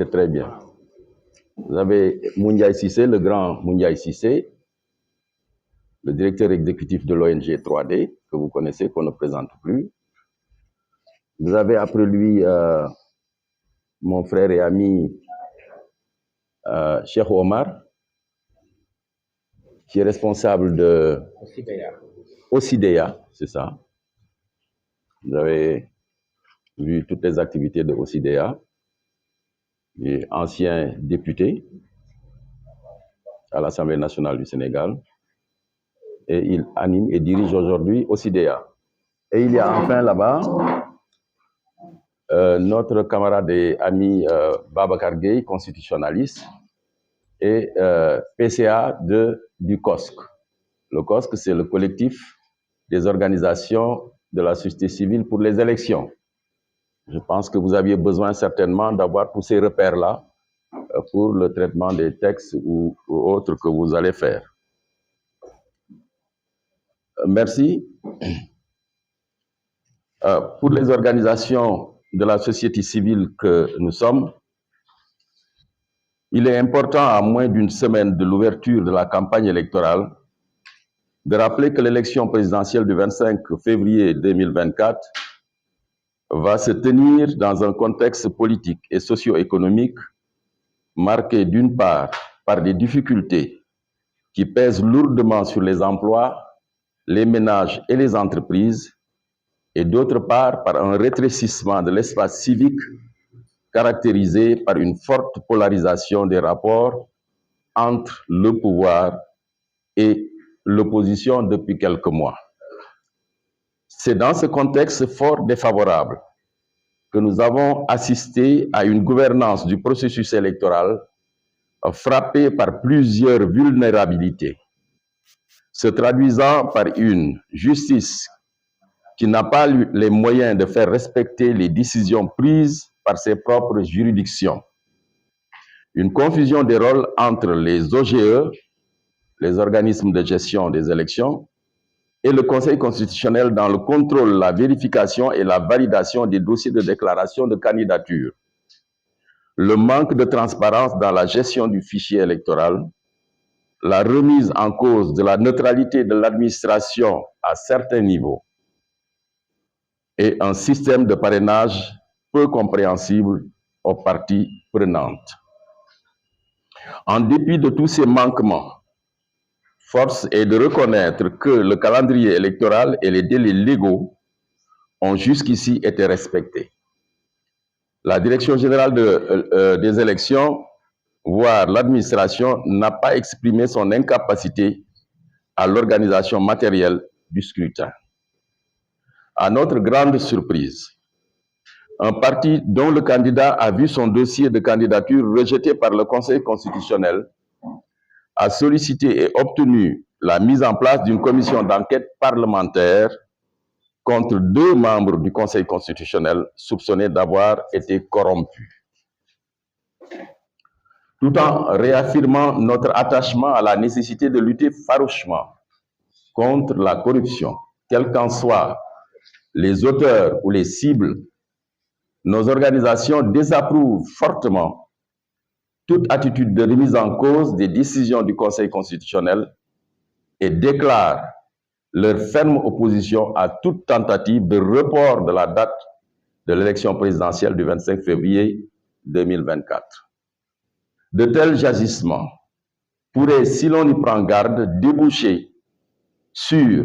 C'est très bien. Vous avez Moundiaye Cissé, le grand Moundiaye Cissé, le directeur exécutif de l'ONG 3D, que vous connaissez, qu'on ne présente plus. Vous avez après lui mon frère et ami Cheikh Omar, qui est responsable de OCDEA, c'est ça. Vous avez vu toutes les activités de OCDEA. Il est ancien député à l'Assemblée nationale du Sénégal et il anime et dirige aujourd'hui OCDEA. Et il y a enfin là-bas notre camarade et ami Babacar Gueye, constitutionnaliste, et PCA du COSC. Le COSC, c'est le collectif des organisations de la société civile pour les élections. Je pense que vous aviez besoin certainement d'avoir tous ces repères-là pour le traitement des textes ou autres que vous allez faire. Merci. Pour les organisations de la société civile que nous sommes, il est important, à moins d'une semaine de l'ouverture de la campagne électorale, de rappeler que l'élection présidentielle du 25 février 2024 va se tenir dans un contexte politique et socio-économique marqué d'une part par des difficultés qui pèsent lourdement sur les emplois, les ménages et les entreprises, et d'autre part par un rétrécissement de l'espace civique caractérisé par une forte polarisation des rapports entre le pouvoir et l'opposition depuis quelques mois. C'est dans ce contexte fort défavorable que nous avons assisté à une gouvernance du processus électoral frappée par plusieurs vulnérabilités, se traduisant par une justice qui n'a pas les moyens de faire respecter les décisions prises par ses propres juridictions. Une confusion des rôles entre les OGE, les organismes de gestion des élections, et le Conseil constitutionnel dans le contrôle, la vérification et la validation des dossiers de déclaration de candidature. Le manque de transparence dans la gestion du fichier électoral, la remise en cause de la neutralité de l'administration à certains niveaux, et un système de parrainage peu compréhensible aux parties prenantes. En dépit de tous ces manquements, force est de reconnaître que le calendrier électoral et les délais légaux ont jusqu'ici été respectés. La Direction générale des élections, voire l'administration, n'a pas exprimé son incapacité à l'organisation matérielle du scrutin. À notre grande surprise, un parti dont le candidat a vu son dossier de candidature rejeté par le Conseil constitutionnel a sollicité et obtenu la mise en place d'une commission d'enquête parlementaire contre 2 membres du Conseil constitutionnel soupçonnés d'avoir été corrompus. Tout en réaffirmant notre attachement à la nécessité de lutter farouchement contre la corruption, quels qu'en soient les auteurs ou les cibles, nos organisations désapprouvent fortement toute attitude de remise en cause des décisions du Conseil constitutionnel et déclarent leur ferme opposition à toute tentative de report de la date de l'élection présidentielle du 25 février 2024. De tels agissements pourraient, si l'on y prend garde, déboucher sur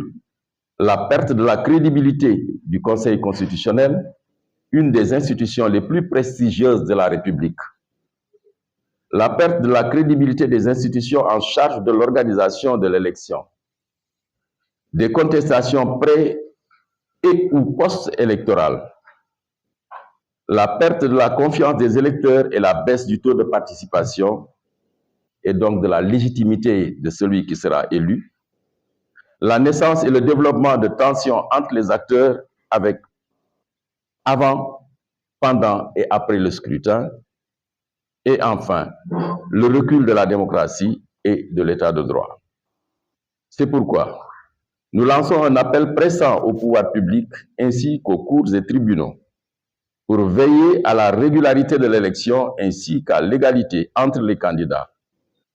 la perte de la crédibilité du Conseil constitutionnel, une des institutions les plus prestigieuses de la République. La perte de la crédibilité des institutions en charge de l'organisation de l'élection. Des contestations pré- et ou post-électorales. La perte de la confiance des électeurs et la baisse du taux de participation, et donc de la légitimité de celui qui sera élu. La naissance et le développement de tensions entre les acteurs avec avant, pendant et après le scrutin. Et enfin, le recul de la démocratie et de l'état de droit. C'est pourquoi nous lançons un appel pressant au pouvoir public ainsi qu'aux cours et tribunaux pour veiller à la régularité de l'élection ainsi qu'à l'égalité entre les candidats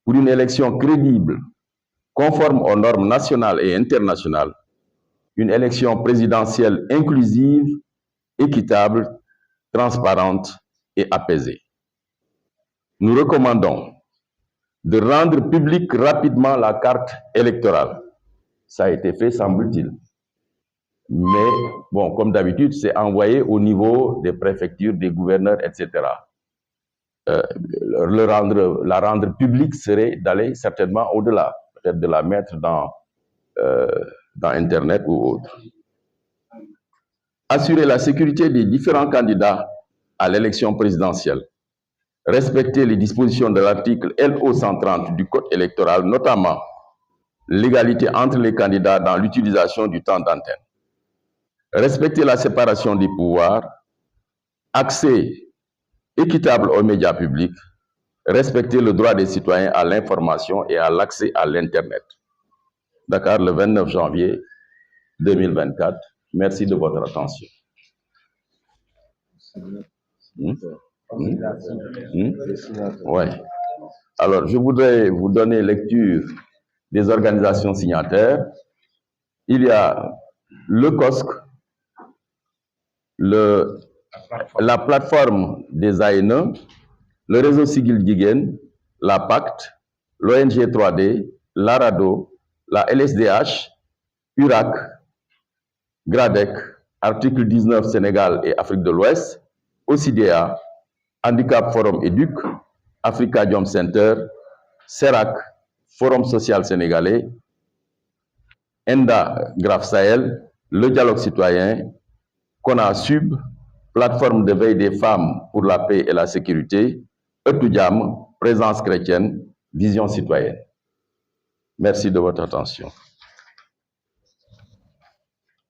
pour une élection crédible, conforme aux normes nationales et internationales, une élection présidentielle inclusive, équitable, transparente et apaisée. Nous recommandons de rendre publique rapidement la carte électorale. Ça a été fait, semble-t-il. Mais, bon, comme d'habitude, c'est envoyé au niveau des préfectures, des gouverneurs, etc. La rendre publique serait d'aller certainement au-delà, peut-être de la mettre dans Internet ou autre. Assurer la sécurité des différents candidats à l'élection présidentielle. Respecter les dispositions de l'article LO 130 du Code électoral, notamment l'égalité entre les candidats dans l'utilisation du temps d'antenne. Respecter la séparation des pouvoirs, accès équitable aux médias publics, respecter le droit des citoyens à l'information et à l'accès à l'Internet. Dakar, le 29 janvier 2024. Merci de votre attention. Ouais. Alors, je voudrais vous donner lecture des organisations signataires. Il y a le COSC, la plateforme des ANE, le réseau Sigil Jigéen, la PACT, l'ONG 3D, l'ARADO, la LSDH, URAC, GRADEC, article 19 Sénégal et Afrique de l'Ouest, OCDA, Handicap Forum Éduc, Africa Jom Center, CERAC, Forum Social Sénégalais, ENDA Graf Sahel, le Dialogue Citoyen, CONASUB, Plateforme de veille des femmes pour la paix et la sécurité, Etudiam, Présence chrétienne, Vision citoyenne. Merci de votre attention.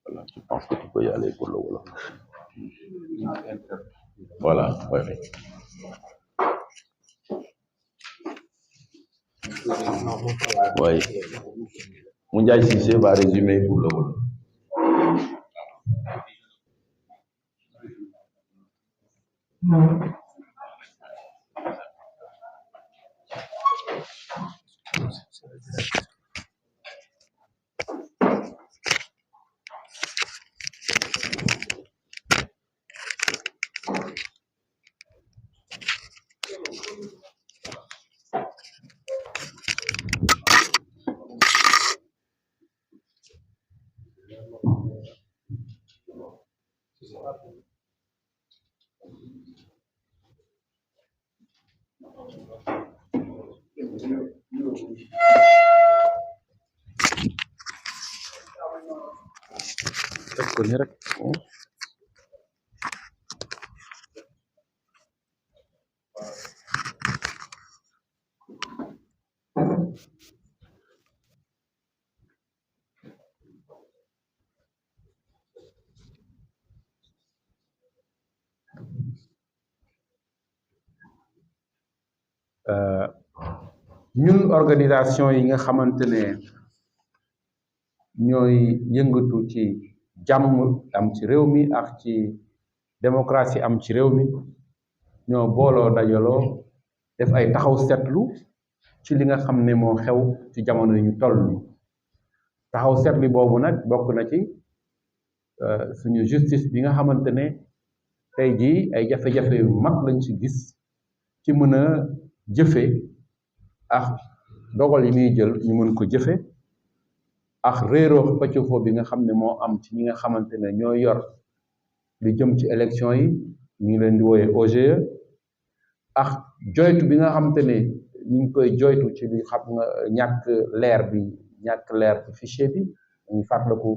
Voilà, je pense que tu peux y aller pour le Wolof. Voilà, oui. Oui. Moundiaye Cissé va résumer pour le Wolof. ñun organisation yi nga xamante ne ñooy yëngatu ci jàmm am ci réew mi ak ci démocratie am ci réew mi ñoo booloo dajaloo def ay taxaw seetlu ci li nga xam ne moo xew ci jamono yi ñu toll ni taxaw seetlu boobu nag bokk na ci suñu justice bi nga xamante ne tey jii ay jafe-jafe yu mag lañ ci gis ci mën a jëfe ak dogal yi muy jël ñu mën ko jëfe ak réeroo pëccëxoo bi nga xam ne moo am ci ñi nga xamante ne ñoo yor li jëm ci élection yi ñu ngi leen di wooyee OGE ak joytu bi nga xamante ne ñu ngi koy joytu ci li xam nga ñàkk leer ci fichier bi ñu fàttaliku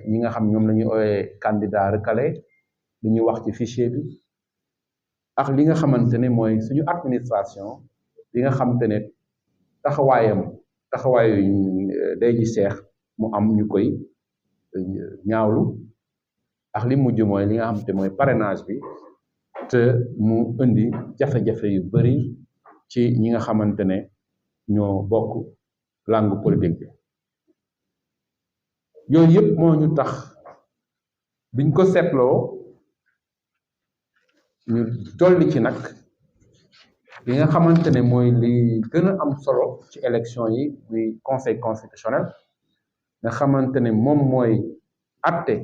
ñi nga xam ñoom la ñuy wooyee candidat recalé li ñuy wax ci fichier bi ak li nga xamante ne mooy suñu administration li nga xamante ne taxawaayu day ji seex mu am ñu koy ñaawlu ak li mujj mooy li nga xamante mooy parrainage bi te mu indi jafe-jafe yu bari ci ñi nga xamante ne ñoo bokk langue politique bi yooyu yëpp moo ñu tax biñ ko seetloo ñu dolli ci nag li nga xamante ne mooy li gën a am solo ci élection yi muy conseil constitutionnel nga xamante ne moom mooy atte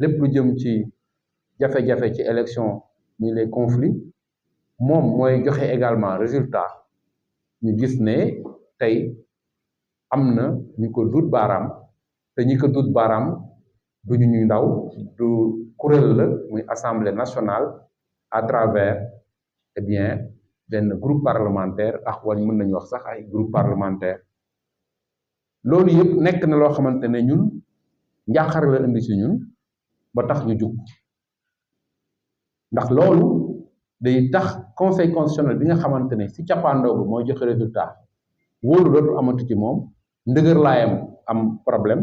lépp lu jëm ci jafe-jafe ci élection muy les conflits moom mooy joxe également résultat ñu gis ne tey am na ñu ko dut baaraam te ñi ko dut baaraam du ñu ndaw du kuréel la muy assemblée nationale à travers eh bien benn groupe parlementaire ak wañ mën nañu wax sax ay groupe parlementaire loolu yëpp nekk na loo xamante ne ñun njàqare la indi ci ñun ba tax ñu jug ndax loolu day tax conseil constitutionnel bi nga xamante ne si cappaandoogu mooy joxe résultat wóolu dootu amatu ci moom ndëgër laayam am problème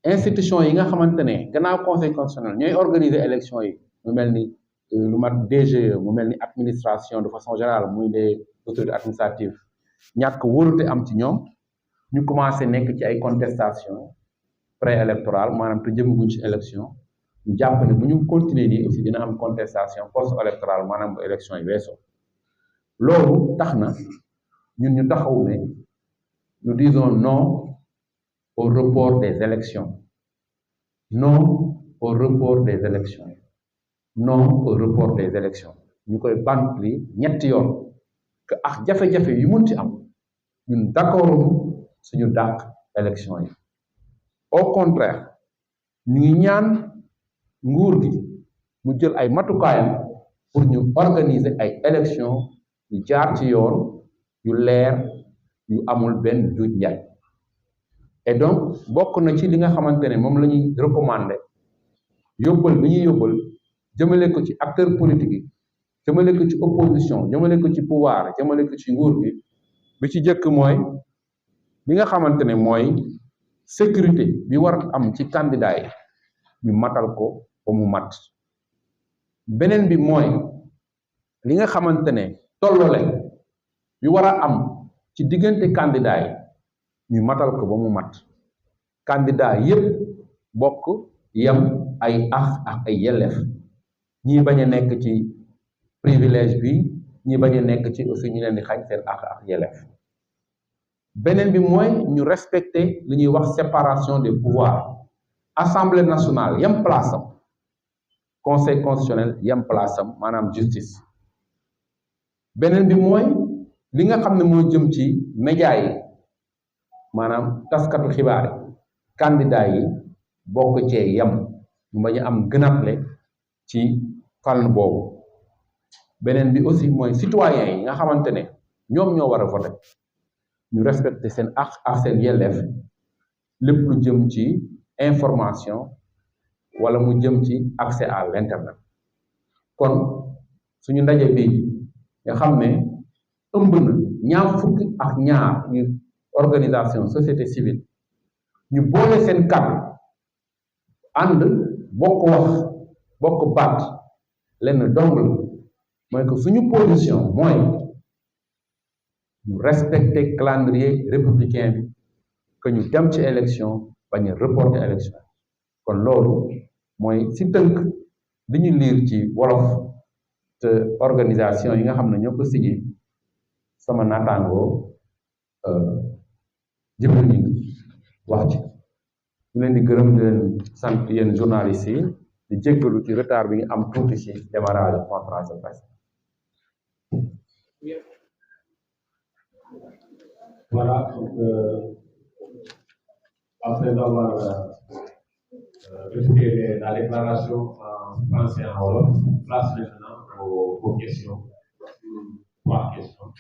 institution yi nga xamante ne gannaaw conseil constitutionnel ñooy organiser élection yi mu mel ni lu mat DGE mu mel ni administration de façon générale muy des autorités administratives ñàkk wóolute am ci ñoom ñu commencé nekk ci ay contestation préélectorale maanaam te jëmaguñ ci élection ñu jàpp ne bu ñu continuer nii aussi dina am contestation post électorale maanaam bu élection yi weesoo loolu tax na ñun ñu taxaw ne nous disons non au report des élections non au report des élections non au report des élections ñu koy bantli ñetti yoon que ak jafe-jafe yu mun ci am ñun d'accord suñu dàq élection yi au contraire ñu ngi ñaan nguur gi mu jël ay matukaayam pour ñu organiser ay élections yu jaar ci yoon yu leer yu amul benn juuj njaay et donc bokk na ci li nga xamante ne moom la ñuy recommander yóbbal bi ñuy yóbbal jëmale ko ci acteurs politiques yi jëmale ko ci opposition jëmale ko ci pouvoir jëmale ko ci nguur gi bi ci jëkk mooy li nga xamante ne mooy sécurité bi war am ci candidat yi ñu matal ko ba mu mat beneen bi mooy li nga xamante ne tollole bi war a am ci diggante candidat yi ñu matal ko ba mu mat candidat yépp bokk yam ay ak ay yelleef ñii bañ a nekk ci privilège bi ñii bañ a nekk ci aussi ñu leen di xañ seen ak yelleef beneen bi mooy ñu respecter li ñuy wax séparation des pouvoirs assemblée nationale yam place am conseil constitutionnel yam place am maanaam justice beneen bi mooy li nga xam ne moo jëm ci média yi maanaam taskatu xibaar yi candidat yi bokk cee yam ñu bañ a am gënatle ci fànn boobu beneen bi aussi mooy citoyens yi nga xamante ne ñoom ñoo war a voter ñu respecter seen ak seen yelleef lépp lu jëm ci information wala mu jëm ci accès à l'internet kon suñu ndaje bi nga xam ne ëmb na ñaar fukki ak ñaar ñu organisation société civile ñu boole seen kàddu ànd bokk wax bokk baat lenn dong la mooy que suñu position mooy ñu respecter calendrier républicain bi que ñu dem ci élection bañ a reporter élection kon loolu mooy si tënk li ñu liir ci wolof te organisation yi nga xam ne ñoo ko signé sama naataangoo jëfal ñu wax ci ñu leen di gërëm di leen sant yéen journalistes yi di jéggalu ci retard bi ñu am tuuti ci démarrage conférence de presse. Voilà, donc après avoir écouté la déclaration en français et en wolof, place maintenant aux questions. 3 questions.